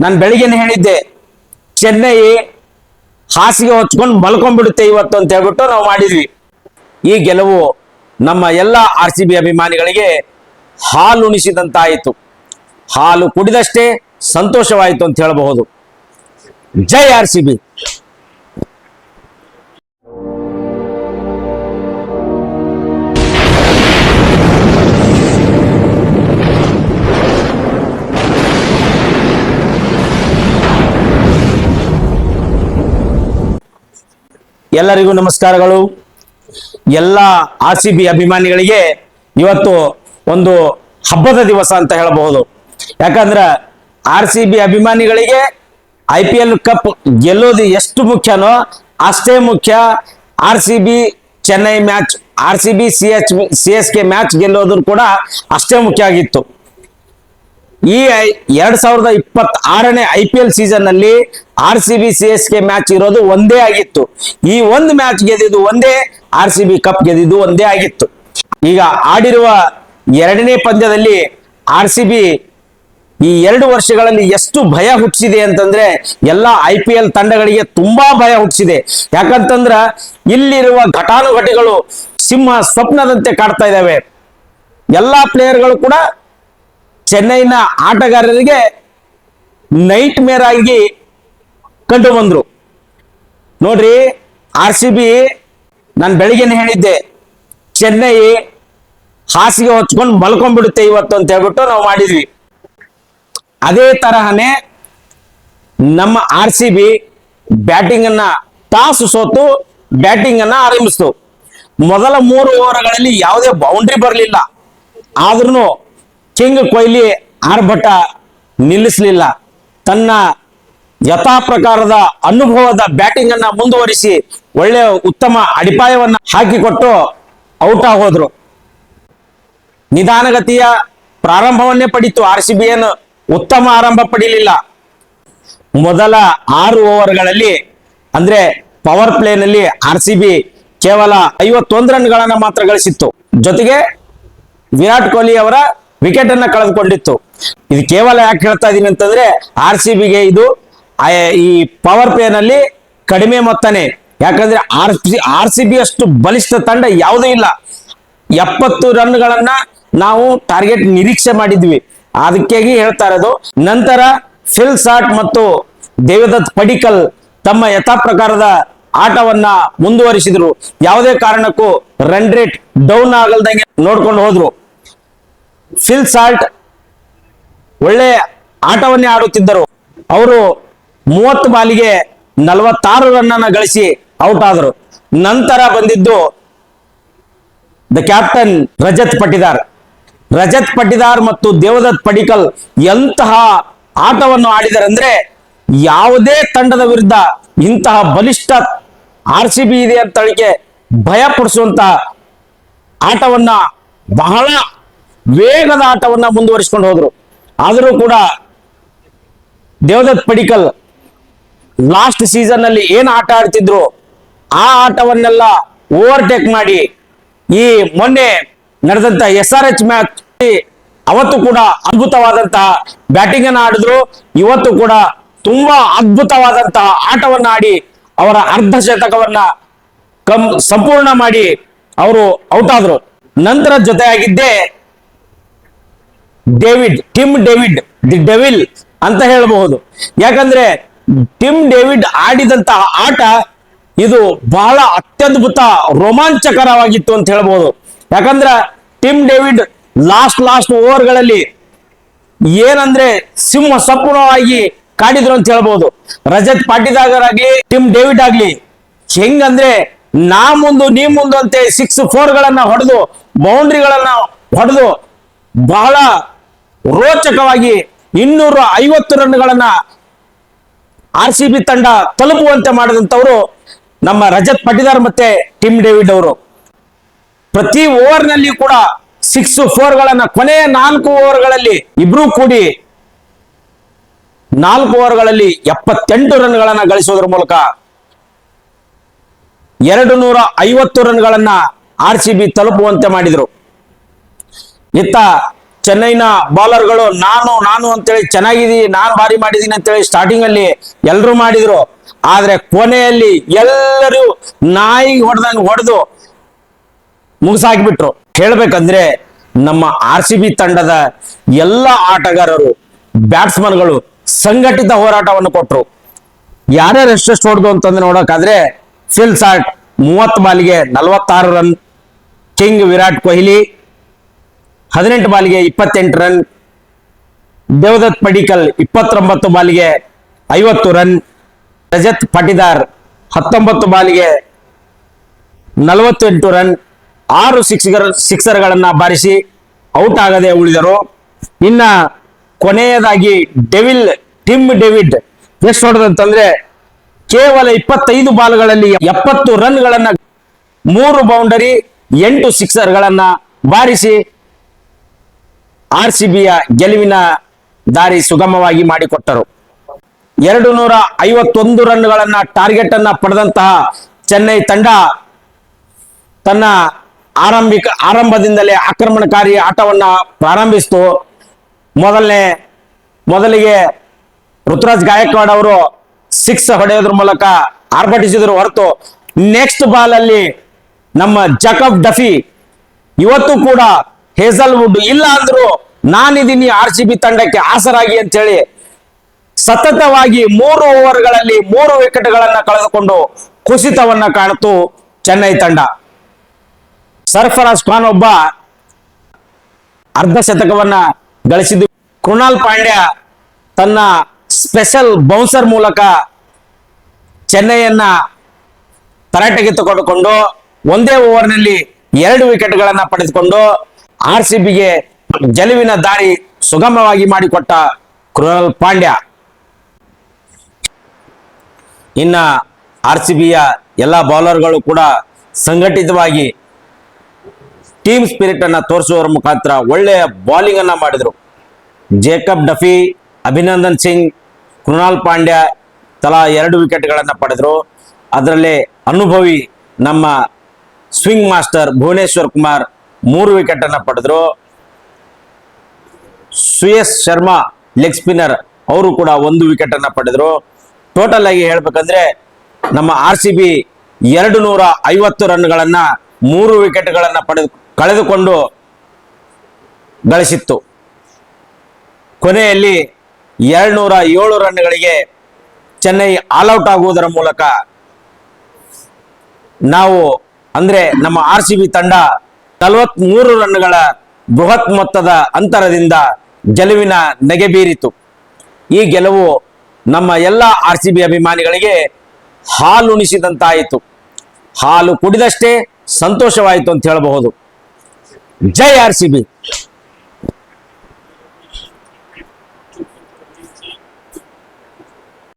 ನಾನು ಬೆಳಿಗ್ಗೆನೆ ಹೇಳಿದ್ದೆ, ಚೆನ್ನೈ ಹಾಸಿಗೆ ಹೊಚ್ಕೊಂಡು ಮಲ್ಕೊಂಡ್ಬಿಡುತ್ತೆ ಇವತ್ತು ಅಂತ ಹೇಳ್ಬಿಟ್ಟು ನಾವು ಮಾಡಿದ್ವಿ. ಈ ಗೆಲುವು ನಮ್ಮ ಎಲ್ಲ RCB ಅಭಿಮಾನಿಗಳಿಗೆ ಹಾಲು ಉಣಿಸಿದಂತಾಯಿತು. ಹಾಲು ಕುಡಿದಷ್ಟೇ ಸಂತೋಷವಾಯಿತು ಅಂತ ಹೇಳಬಹುದು. ಜೈ RCB. ಎಲ್ಲರಿಗೂ ನಮಸ್ಕಾರಗಳು. ಎಲ್ಲ RCB ಅಭಿಮಾನಿಗಳಿಗೆ ಇವತ್ತು ಒಂದು ಹಬ್ಬದ ದಿವಸ ಅಂತ ಹೇಳಬಹುದು. ಯಾಕಂದ್ರೆ RCB ಅಭಿಮಾನಿಗಳಿಗೆ IPL ಕಪ್ ಗೆಲ್ಲೋದು ಎಷ್ಟು ಮುಖ್ಯನೋ ಅಷ್ಟೇ ಮುಖ್ಯ RCB Chennai match, RCB CSK match ಗೆಲ್ಲೋದು ಕೂಡ ಅಷ್ಟೇ ಮುಖ್ಯ ಆಗಿತ್ತು. ಈ 2026ನೇ IPL ಸೀಸನ್ ನಲ್ಲಿ RCB CSK ಮ್ಯಾಚ್ ಇರೋದು ಒಂದೇ ಆಗಿತ್ತು. ಈ ಒಂದು ಮ್ಯಾಚ್ ಗೆದ್ದಿದ್ದು ಒಂದೇ, RCB ಕಪ್ ಗೆದ್ದಿದ್ದು ಒಂದೇ ಆಗಿತ್ತು. ಈಗ ಆಡಿರುವ ಎರಡನೇ ಪಂದ್ಯದಲ್ಲಿ RCB ಈ 2 ವರ್ಷಗಳಲ್ಲಿ ಎಷ್ಟು ಭಯ ಹುಟ್ಟಿಸಿದೆ ಅಂತಂದ್ರೆ ಎಲ್ಲ IPL ತಂಡಗಳಿಗೆ ತುಂಬಾ ಭಯ ಹುಟ್ಟಿಸಿದೆ. ಯಾಕಂತಂದ್ರ ಇಲ್ಲಿರುವ ಘಟಾನುಘಟಿಗಳು ಸಿಂಹ ಸ್ವಪ್ನದಂತೆ ಕಾಡ್ತಾ ಇದ್ದಾವೆ. ಎಲ್ಲಾ ಪ್ಲೇಯರ್ಗಳು ಕೂಡ ಚೆನ್ನೈನ ಆಟಗಾರರಿಗೆ ನೈಟ್ ಮೇರ್ ಆಗಿ ಕಂಡು ಬಂದ್ರು. ನೋಡ್ರಿ, RCB ನಾನು ಬೆಳಿಗ್ಗೆನೆ ಹೇಳಿದ್ದೆ, ಚೆನ್ನೈ ಹಾಸಿಗೆ ಹೊಚ್ಕೊಂಡು ಮಲ್ಕೊಂಡ್ಬಿಡುತ್ತೆ ಇವತ್ತು ಅಂತ ಹೇಳ್ಬಿಟ್ಟು ನಾವು ಮಾಡಿದ್ವಿ. ಅದೇ ತರಹನೇ ನಮ್ಮ RCB ಬ್ಯಾಟಿಂಗ್ ಅನ್ನ ಟಾಸ್ ಸೋತು ಬ್ಯಾಟಿಂಗ್ ಅನ್ನ ಆರಂಭಿಸ್ತು. ಮೊದಲ 3 ಓವರ್ಗಳಲ್ಲಿ ಯಾವುದೇ ಬೌಂಡ್ರಿ ಬರಲಿಲ್ಲ. ಆದ್ರೂ ಕಿಂಗ್ ಕೊಹ್ಲಿ ಆರ್ಭಟ ನಿಲ್ಲಿಸಲಿಲ್ಲ. ತನ್ನ ಯಥಾ ಪ್ರಕಾರದ ಅನುಭವದ ಬ್ಯಾಟಿಂಗ್ ಅನ್ನ ಮುಂದುವರಿಸಿ ಒಳ್ಳೆಯ ಉತ್ತಮ ಅಡಿಪಾಯವನ್ನ ಹಾಕಿಕೊಟ್ಟು ಔಟ್ ಆಗೋದ್ರು. ನಿಧಾನಗತಿಯ ಪ್ರಾರಂಭವನ್ನೇ ಪಡಿತು. RCB ಏನು ಉತ್ತಮ ಆರಂಭ ಪಡಿಲಿಲ್ಲ. ಮೊದಲ 6 ಓವರ್ಗಳಲ್ಲಿ ಅಂದ್ರೆ ಪವರ್ ಪ್ಲೇನಲ್ಲಿ RCB ಕೇವಲ 51 ರನ್ಗಳನ್ನ ಮಾತ್ರ ಗಳಿಸಿತ್ತು. ಜೊತೆಗೆ ವಿರಾಟ್ ಕೊಹ್ಲಿ ಅವರ ವಿಕೆಟ್ ಅನ್ನ ಕಳೆದುಕೊಂಡಿತ್ತು. ಇದು ಕೇವಲ ಯಾಕೆ ಹೇಳ್ತಾ ಇದೀನಿ ಅಂತಂದ್ರೆ RCBಗೆ ಇದು ಈ ಪವರ್ ಪ್ಲೇ ನಲ್ಲಿ ಕಡಿಮೆ ಮೊತ್ತನೇ. ಯಾಕಂದ್ರೆ RCB ಅಷ್ಟು ಬಲಿಷ್ಠ ತಂಡ ಯಾವುದೂ ಇಲ್ಲ. 70 ರನ್ಗಳನ್ನ ನಾವು ಟಾರ್ಗೆಟ್ ನಿರೀಕ್ಷೆ ಮಾಡಿದ್ವಿ. ಅದಕ್ಕಾಗಿ ಹೇಳ್ತಾ ಇರೋದು. ನಂತರ ಫಿಲ್ ಸಾಲ್ಟ್ ಮತ್ತು ದೇವದತ್ ಪಡಿಕ್ಕಲ್ ತಮ್ಮ ಯಥಾ ಪ್ರಕಾರದ ಆಟವನ್ನ ಮುಂದುವರಿಸಿದ್ರು. ಯಾವುದೇ ಕಾರಣಕ್ಕೂ ರನ್ ರೇಟ್ ಡೌನ್ ಆಗಲ್ದಂಗೆ ನೋಡ್ಕೊಂಡು ಹೋದ್ರು. ಫಿಲ್ ಸಾಲ್ಟ್ ಒಳ್ಳೆ ಆಟವನ್ನೇ ಆಡುತ್ತಿದ್ದರು. ಅವರು 30 ಬಾಲಿಗೆ 46 ರನ್ ಅನ್ನ ಗಳಿಸಿ ಔಟ್ ಆದರು. ನಂತರ ಬಂದಿದ್ದು ದ ಕ್ಯಾಪ್ಟನ್ ರಜತ್ ಪಟಿದಾರ್ ಮತ್ತು ದೇವದತ್ ಪಡಿಕ್ಕಲ್ ಎಂತಹ ಆಟವನ್ನು ಆಡಿದರೆ ಅಂದ್ರೆ ಯಾವುದೇ ತಂಡದ ವಿರುದ್ಧ ಇಂತಹ ಬಲಿಷ್ಠ RCB ಇದೆ ಅಂತ ಹೇಳಿಕೆ ಭಯ ಪಡಿಸುವಂತ ಆಟವನ್ನ, ಬಹಳ ವೇಗದ ಆಟವನ್ನ ಮುಂದುವರಿಸಿಕೊಂಡು ಹೋದ್ರು. ಆದರೂ ಕೂಡ ದೇವದತ್ ಪಡಿಕ್ಕಲ್ ಲಾಸ್ಟ್ ಸೀಸನ್ ನಲ್ಲಿ ಏನ್ ಆಟ ಆಡ್ತಿದ್ರು ಆ ಆಟವನ್ನೆಲ್ಲ ಓವರ್ಟೇಕ್ ಮಾಡಿ ಈ ಮೊನ್ನೆ ನಡೆದಂತ SRH ಮ್ಯಾಚ್ ಅವತ್ತು ಕೂಡ ಅದ್ಭುತವಾದಂತಹ ಬ್ಯಾಟಿಂಗ್ ಅನ್ನ ಆಡಿದ್ರು. ಇವತ್ತು ಕೂಡ ತುಂಬಾ ಅದ್ಭುತವಾದಂತಹ ಆಟವನ್ನ ಆಡಿ ಅವರ ಅರ್ಧ ಶತಕವನ್ನ ಸಂಪೂರ್ಣ ಮಾಡಿ ಅವರು ಔಟ್ ಆದ್ರು. ನಂತರ ಜೊತೆಯಾಗಿದ್ದೇ ಟಿಮ್ ಡೇವಿಡ್ ದಿ ಡೆವಿಲ್ ಅಂತ ಹೇಳಬಹುದು. ಯಾಕಂದ್ರೆ ಟಿಮ್ ಡೇವಿಡ್ ಆಡಿದಂತಹ ಆಟ ಇದು ಬಹಳ ಅತ್ಯದ್ಭುತ ರೋಮಾಂಚಕರವಾಗಿತ್ತು ಅಂತ ಹೇಳಬಹುದು. ಯಾಕಂದ್ರೆ ಟಿಮ್ ಡೇವಿಡ್ ಲಾಸ್ಟ್ ಓವರ್ಗಳಲ್ಲಿ ಏನಂದ್ರೆ ಸಿಂಹ ಸಂಪೂರ್ಣವಾಗಿ ಕಾಡಿದ್ರು ಅಂತ ಹೇಳ್ಬಹುದು. ರಜತ್ ಪಾಟಿದಾರ್ ಆಗ್ಲಿ ಟಿಮ್ ಡೇವಿಡ್ ಆಗ್ಲಿ ಹೆಂಗಂದ್ರೆ ನಾ ಮುಂದು ನೀ ಮುಂದು ಅಂತೆ 6-4 ಗಳನ್ನ ಹೊಡೆದು ಬೌಂಡ್ರಿಗಳನ್ನ ಹೊಡೆದು ಬಹಳ ರೋಚಕವಾಗಿ 250 ರನ್ಗಳನ್ನ RCB ತಂಡ ತಲುಪುವಂತೆ ಮಾಡಿದಂತವರು ನಮ್ಮ ರಜತ್ ಪಾಟಿದಾರ್ ಮತ್ತೆ ಟಿಮ್ ಡೇವಿಡ್ ಅವರು. ಪ್ರತಿ ಓವರ್ ನಲ್ಲಿ ಕೂಡ 6-4 ಗಳನ್ನ ಕೊನೆಯ 4 ಓವರ್ಗಳಲ್ಲಿ ಇಬ್ರು ಕೂಡಿ 4 ಓವರ್ಗಳಲ್ಲಿ 78 ರನ್ಗಳನ್ನ ಗಳಿಸುವುದರ ಮೂಲಕ 250 ರನ್ಗಳನ್ನ RCB ತಲುಪುವಂತೆ ಮಾಡಿದ್ರು. ಇತ್ತ ಚೆನ್ನೈನ ಬೌಲರ್ಗಳು ನಾನು ಅಂತೇಳಿ ಚೆನ್ನಾಗಿದ್ದೀನಿ, ನಾನು ಭಾರಿ ಮಾಡಿದ್ದೀನಿ ಅಂತೇಳಿ ಸ್ಟಾರ್ಟಿಂಗ್ ಅಲ್ಲಿ ಎಲ್ಲರೂ ಮಾಡಿದ್ರು. ಆದ್ರೆ ಕೊನೆಯಲ್ಲಿ ಎಲ್ಲರೂ ನಾಯಿ ಹೊಡೆದಂಗೆ ಹೊಡೆದು ಮುಗಿಸಾಕ್ಬಿಟ್ರು. ಹೇಳ್ಬೇಕಂದ್ರೆ ನಮ್ಮ RCB ತಂಡದ ಎಲ್ಲ ಆಟಗಾರರು, ಬ್ಯಾಟ್ಸ್ಮನ್ಗಳು ಸಂಘಟಿತ ಹೋರಾಟವನ್ನು ಕೊಟ್ಟರು. ಯಾರ್ಯಾರು ಎಷ್ಟೆಷ್ಟು ಹೊಡೆದು ಅಂತಂದ್ರೆ ನೋಡೋಕಾದ್ರೆ ಫಿಲ್ ಸಾಲ್ಟ್ 30 ಬಾಲ್ಗೆ 46 ರನ್, ಕಿಂಗ್ ವಿರಾಟ್ ಕೊಹ್ಲಿ 18 ಬಾಲ್ಗೆ 28 ರನ್, ದೇವದತ್ ಪಡಿಕ್ಕಲ್ 29 ಬಾಲ್ಗೆ 50 ರನ್, ರಜತ್ ಪಾಟಿದಾರ್ 19 ಬಾಲ್ಗೆ 48 ರನ್, 6 ಸಿಕ್ಸರ್ಗಳನ್ನ ಬಾರಿಸಿ ಔಟ್ ಆಗದೆ ಉಳಿದರು. ಇನ್ನ ಕೊನೆಯದಾಗಿ ಟಿಮ್ ಡೇವಿಡ್ ಎಷ್ಟು ಹೊಡೆದಂತಂದ್ರೆ ಕೇವಲ 25 ಬಾಲ್ಗಳಲ್ಲಿ 70 ರನ್ಗಳನ್ನ, 3 ಬೌಂಡರಿ 8 ಸಿಕ್ಸರ್ಗಳನ್ನ ಬಾರಿಸಿ RCBಯ ಗೆಲುವಿನ ದಾರಿ ಸುಗಮವಾಗಿ ಮಾಡಿಕೊಟ್ಟರು. 251 ರನ್ಗಳನ್ನ ಟಾರ್ಗೆಟ್ ಅನ್ನ ಪಡೆದಂತಹ ಚೆನ್ನೈ ತಂಡ ತನ್ನ ಆರಂಭದಿಂದಲೇ ಆಕ್ರಮಣಕಾರಿ ಆಟವನ್ನ ಪ್ರಾರಂಭಿಸಿತು. ಮೊದಲಿಗೆ ಋತುರಾಜ್ ಗಾಯಕ್ವಾಡ್ ಅವರು 6 ಹೊಡೆಯೋದ್ರ ಮೂಲಕ ಆರ್ಭಟಿಸಿದ್ರು ಹೊರತು, ನೆಕ್ಸ್ಟ್ ಬಾಲ್ ಅಲ್ಲಿ ನಮ್ಮ ಜಾಕಬ್ ಡಫಿ ಇವತ್ತು ಕೂಡ ಹೇಸಲ್ವುಡ್ ಇಲ್ಲ ಅಂದ್ರು ನಾನಿದ್ದೀನಿ RCB ತಂಡಕ್ಕೆ ಆಸರಾಗಿ ಅಂತ ಹೇಳಿ ಸತತವಾಗಿ 3 ಓವರ್ಗಳಲ್ಲಿ 3 ವಿಕೆಟ್ಗಳನ್ನ ಕಳೆದುಕೊಂಡು ಕುಸಿತವನ್ನ ಕಾಣಿತು ಚೆನ್ನೈ ತಂಡ. ಸರ್ಫರಾಜ್ ಖಾನ್ ಒಬ್ಬ ಅರ್ಧ ಶತಕವನ್ನ ಗಳಿಸಿದ್ದು. ಕೃಣಾಲ್ ಪಾಂಡ್ಯ ತನ್ನ ಸ್ಪೆಷಲ್ ಬೌನ್ಸರ್ ಮೂಲಕ ಚೆನ್ನೈಯನ್ನ ತರಾಟೆಗೆ ತೆಗೆದುಕೊಂಡು ಒಂದೇ ಓವರ್ನಲ್ಲಿ 2 ವಿಕೆಟ್ಗಳನ್ನ ಪಡೆದುಕೊಂಡು RCBಗೆ ಗೆಲುವಿನ ದಾರಿ ಸುಗಮವಾಗಿ ಮಾಡಿಕೊಟ್ಟ ಕೃಣಾಲ್ ಪಾಂಡ್ಯ. ಇನ್ನ RCBಯ ಎಲ್ಲ ಬೌಲರ್ಗಳು ಕೂಡ ಸಂಘಟಿತವಾಗಿ ಟೀಮ್ ಸ್ಪಿರಿಟ್ ಅನ್ನ ತೋರಿಸುವ ಮುಖಾಂತರ ಒಳ್ಳೆಯ ಬೌಲಿಂಗ್ ಅನ್ನ ಮಾಡಿದ್ರು. ಜೇಕಬ್ ಡಫಿ, ಅಭಿನಂದನ್ ಸಿಂಗ್, ಕೃಣಾಲ್ ಪಾಂಡ್ಯ ತಲಾ 2 ವಿಕೆಟ್ಗಳನ್ನ ಪಡೆದ್ರು. ಅದರಲ್ಲೇ ಅನುಭವಿ ನಮ್ಮ swing master Bhuvneshwar Kumar 3 wicket ಅನ್ನ ಪಡೆದ್ರು. ಶ್ರೇಯಸ್ ಶರ್ಮಾ ಲೆಗ್ ಸ್ಪಿನ್ನರ್ ಅವರು ಕೂಡ 1 ವಿಕೆಟ್ ಅನ್ನ ಪಡೆದ್ರು. ಟೋಟಲ್ ಆಗಿ ಹೇಳ್ಬೇಕಂದ್ರೆ ನಮ್ಮ RCB 250 ರನ್ಗಳನ್ನ 3 ವಿಕೆಟ್ಗಳನ್ನ ಕಳೆದುಕೊಂಡು ಗಳಿಸಿತ್ತು. ಕೊನೆಯಲ್ಲಿ 207 ರನ್ಗಳಿಗೆ ಚೆನ್ನೈ ಆಲ್ಔಟ್ ಆಗುವುದರ ಮೂಲಕ ನಮ್ಮ RCB ತಂಡ 43 ರನ್ಗಳ ಬೃಹತ್ ಮೊತ್ತದ ಅಂತರದಿಂದ ಗೆಲುವಿನ ನೆಗೆ ಬೀರಿತು. ಈ ಗೆಲುವು ನಮ್ಮ ಎಲ್ಲ RCB ಅಭಿಮಾನಿಗಳಿಗೆ ಹಾಲುಣಿಸಿದಂತಾಯಿತು. ಹಾಲು ಕುಡಿದಷ್ಟೇ ಸಂತೋಷವಾಯಿತು ಅಂತ ಹೇಳಬಹುದು. ಜೈ RCB.